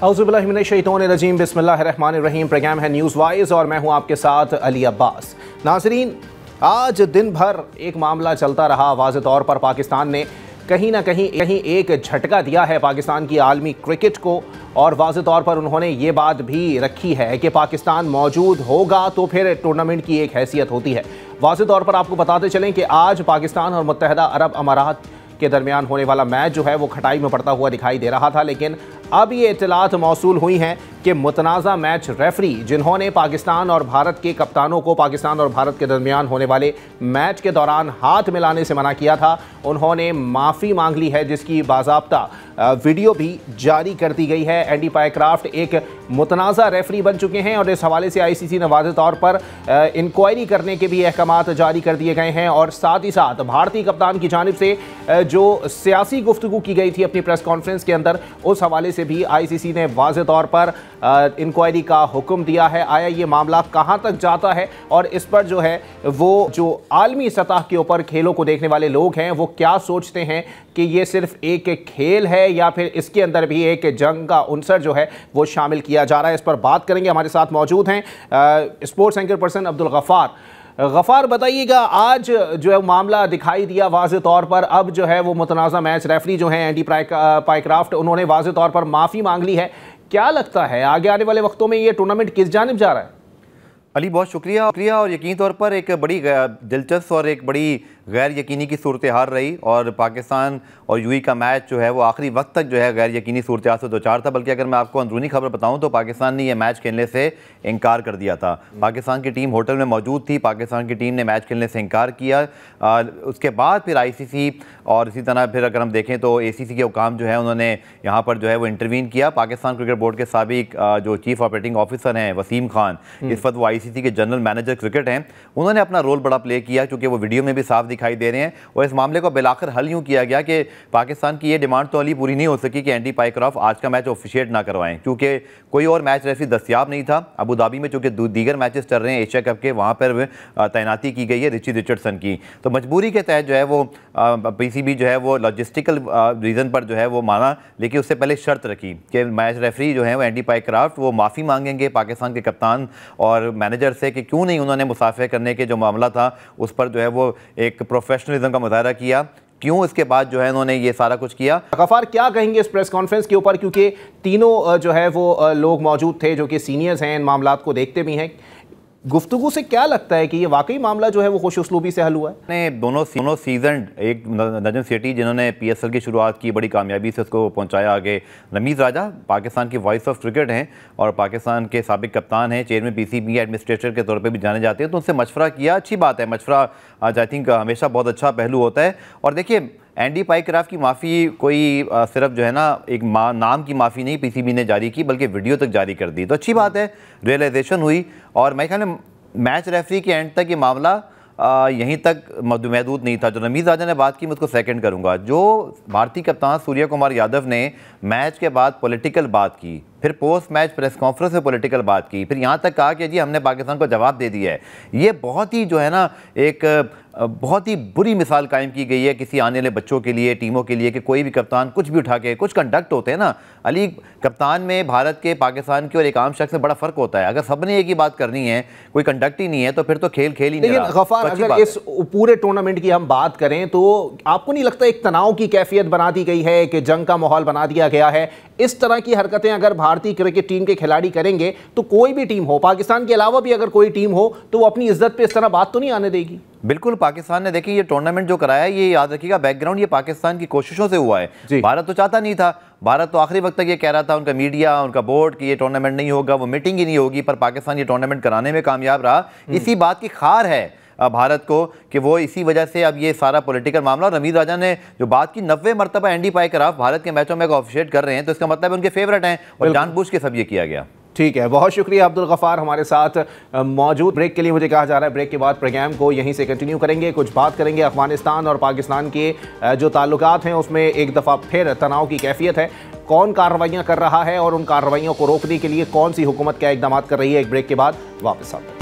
औज़ुबिल्लाहिमिनश्शैतानिर्रजीम बिस्मिल्लाहिर्रहमानिर्रहीम। प्रोग्राम है news wise और मैं हूं आपके साथ अली अब्बास। नाज़रीन, आज दिन भर एक मामला चलता रहा। वाज़े तौर पर पाकिस्तान ने कहीं ना कहीं एक झटका दिया है पाकिस्तान की आलमी क्रिकेट को, और वाज़े तौर पर उन्होंने ये बात भी रखी है कि पाकिस्तान मौजूद होगा तो फिर टूर्नामेंट की एक हैसियत होती है। वाज़े तौर पर आपको बताते चलें कि आज पाकिस्तान और मुत्तहदा अरब अमारात के दरमियान होने वाला मैच जो है वो खटाई में पड़ता हुआ दिखाई दे रहा था, लेकिन अब ये इत्तलात मौसूल हुई हैं कि मुतनाज़ा मैच रेफरी जिन्होंने पाकिस्तान और भारत के कप्तानों को पाकिस्तान और भारत के दरमियान होने वाले मैच के दौरान हाथ मिलाने से मना किया था, उन्होंने माफ़ी मांग ली है, जिसकी बाज़ाब्ता वीडियो भी जारी कर दी गई है। एंडी पायक्राफ्ट एक मुतनाज़ा रेफरी बन चुके हैं और इस हवाले से ICC ने वाज़े तौर पर इंक्वायरी करने के भी अहकामात जारी कर दिए गए हैं। और साथ ही साथ भारतीय कप्तान की जानिब से जो सियासी गुफ्तगू की गई थी अपनी प्रेस कॉन्फ्रेंस के अंदर, उस हवाले से भी ICC ने वाज़े तौर पर इंक्वायरी का हुक्म दिया है। आया ये मामला कहाँ तक जाता है और इस पर जो है वो जो आलमी सतह के ऊपर खेलों को देखने वाले लोग हैं वो क्या सोचते हैं कि ये सिर्फ एक खेल है या फिर इसके अंदर भी एक जंग का उनसर जो है वो शामिल किया जा रहा है, इस पर बात करेंगे। हमारे साथ मौजूद हैं sports anchor person Abdul Ghaffar. बताइएगा, आज जो है मामला दिखाई दिया वाज़े तौर पर, अब जो है वो मुतनाज़ा मैच रेफरी जो है एंडी पायक्राफ्ट, उन्होंने वाज़े तौर पर माफ़ी मांग ली है। क्या लगता है आगे आने वाले वक्तों में ये टूर्नामेंट किस जानिब जा रहा है? अली, बहुत शुक्रिया। और यकीनी तौर पर एक बड़ी दिलचस्प और एक बड़ी गैर यकीनी की सूरत हाल रही, और पाकिस्तान और UAE का मैच जो है वो आखिरी वक्त तक जो है गैर यकीनी सूरत हाल से दो चार था। बल्कि अगर मैं आपको अंदरूनी खबर बताऊं तो पाकिस्तान ने यह मैच खेलने से इनकार कर दिया था। पाकिस्तान की टीम होटल में मौजूद थी, पाकिस्तान की टीम ने मैच खेलने से इनकार किया। उसके बाद फिर ICC और इसी तरह फिर अगर हम देखें तो ACC के हुकाम जो है उन्होंने यहाँ पर जो है वो इंटरवीन किया। पाकिस्तान क्रिकेट बोर्ड के साबिक जो चीफ ऑपरेटिंग ऑफिसर हैं वसीम खान, इस वक्त वो ICC के जनरल मैनेजर क्रिकेट हैं, उन्होंने अपना रोल बड़ा प्ले किया, क्योंकि वो वीडियो में भी साफ दिखाई दे रहे हैं। और इस मामले को बिलाखिर हल यूँ किया गया कि पाकिस्तान की ये डिमांड तो अली पूरी नहीं हो सकी कि एंडी पायक्राफ्ट आज का मैच ऑफिशिएट ना करवाएं, क्योंकि कोई और मैच रेफरी दस्तियाब नहीं था। अबू धाबी में चूँकि दीगर मैचेस चल रहे हैं एशिया कप के, वहाँ पर तैनाती की गई है रिची रिचर्डसन की, तो मजबूरी के तहत जो है वो PCB जो है वो लॉजिस्टिकल रीज़न पर जो है वो माना, लेकिन उससे पहले शर्त रखी कि मैच रेफरी जो है वो एंडी पायक्राफ्ट वो माफ़ी मांगेंगे पाकिस्तान के कप्तान और मैनेजर से कि क्यों नहीं उन्होंने मुसाफे करने के जो मामला था उस पर जो है वो एक प्रोफेशनलिज्म का मुजाहरा किया, क्यों इसके बाद जो है उन्होंने ये सारा कुछ किया। गफ़ार, क्या कहेंगे इस प्रेस कॉन्फ्रेंस के ऊपर, क्योंकि तीनों जो है वो लोग मौजूद थे जो कि सीनियर्स हैं, इन मामलात को देखते भी हैं। गुफ्तगू से क्या लगता है कि ये वाकई मामला जो है वो खुश उसलूबी से हल हुआ है? दोनों सीजन, एक नजम सेठी जिन्होंने PSL की शुरुआत की, बड़ी कामयाबी से उसको पहुंचाया आगे। रमीज़ राजा पाकिस्तान की वॉइस ऑफ क्रिकेट हैं और पाकिस्तान के साबिक कप्तान हैं, चेयरमैन PCB एडमिनिस्ट्रेटर के तौर पे भी जाने जाते हैं, तो उनसे मशवरा किया। अच्छी बात है, मशवरा आज आई थिंक हमेशा बहुत अच्छा पहलू होता है। और देखिए, एंडी पायक्राफ्ट की माफ़ी कोई सिर्फ जो है ना एक नाम की माफ़ी नहीं PCB ने जारी की, बल्कि वीडियो तक जारी कर दी, तो अच्छी बात है, रियलाइजेशन हुई। और मैं ख्याल मैच रेफरी के एंड तक ये मामला यहीं तक महदूद नहीं था। जो रमीज़ राजा ने बात की मैं उसको सेकंड करूंगा। जो भारतीय कप्तान सूर्य कुमार यादव ने मैच के बाद पॉलिटिकल बात की, फिर पोस्ट मैच प्रेस कॉन्फ्रेंस में पॉलिटिकल बात की, फिर यहाँ तक कहा कि जी हमने पाकिस्तान को जवाब दे दिया है, ये बहुत ही जो है ना एक बहुत ही बुरी मिसाल कायम की गई है किसी आने वाले बच्चों के लिए, टीमों के लिए, कि कोई भी कप्तान कुछ भी उठा के कुछ कंडक्ट होते हैं ना अली, कप्तान में भारत के, पाकिस्तान के और एक आम शख्स में बड़ा फ़र्क होता है। अगर सबने एक ही बात करनी है, कोई कंडक्ट ही नहीं है, तो फिर तो खेल ही नहीं रहा। लेकिन गफ़ार, अगर इस पूरे टूर्नामेंट की हम बात करें तो आपको नहीं लगता एक तनाव की कैफियत बना दी गई है, कि जंग का माहौल बना दिया गया है? इस तरह की हरकतें अगर भारतीय क्रिकेट टीम के खिलाड़ी करेंगे तो कोई भी टीम हो, पाकिस्तान के अलावा भी अगर कोई टीम हो, तो वो अपनी इज्जत पे इस तरह बात तो नहीं आने देगी। बिल्कुल, पाकिस्तान ने देखिए ये टूर्नामेंट जो कराया, ये याद रखिएगा बैकग्राउंड ये पाकिस्तान की कोशिशों से हुआ है। भारत तो चाहता नहीं था, भारत तो आखिरी वक्त तक ये कह रहा था, उनका मीडिया, उनका बोर्ड, कि ये टूर्नामेंट नहीं होगा, वो मीटिंग ही नहीं होगी, पर पाकिस्तान ये टूर्नामेंट कराने में कामयाब रहा। इसी बात की खार है भारत को कि वो इसी वजह से अब ये सारा पॉलिटिकल मामला। रमीज़ राजा ने जो बात की, 90 मरतबा एंडी पायक्राफ्ट भारत के मैचों में ऑफिशिएट कर रहे हैं, तो इसका मतलब उनके फेवरेट हैं और जानबूझ के सब ये किया गया। ठीक है, बहुत शुक्रिया अब्दुल गफ़ार हमारे साथ मौजूद। ब्रेक के लिए मुझे कहा जा रहा है, ब्रेक के बाद प्रोग्राम को यहीं से कंटिन्यू करेंगे। कुछ बात करेंगे अफगानिस्तान और पाकिस्तान के जो ताल्लुकात हैं उसमें एक दफ़ा फिर तनाव की कैफियत है। कौन कार्रवाइयाँ कर रहा है और उन कार्रवाइयों को रोकने के लिए कौन सी हुकूमत क्या इकदाम कर रही है, एक ब्रेक के बाद वापस आते हैं।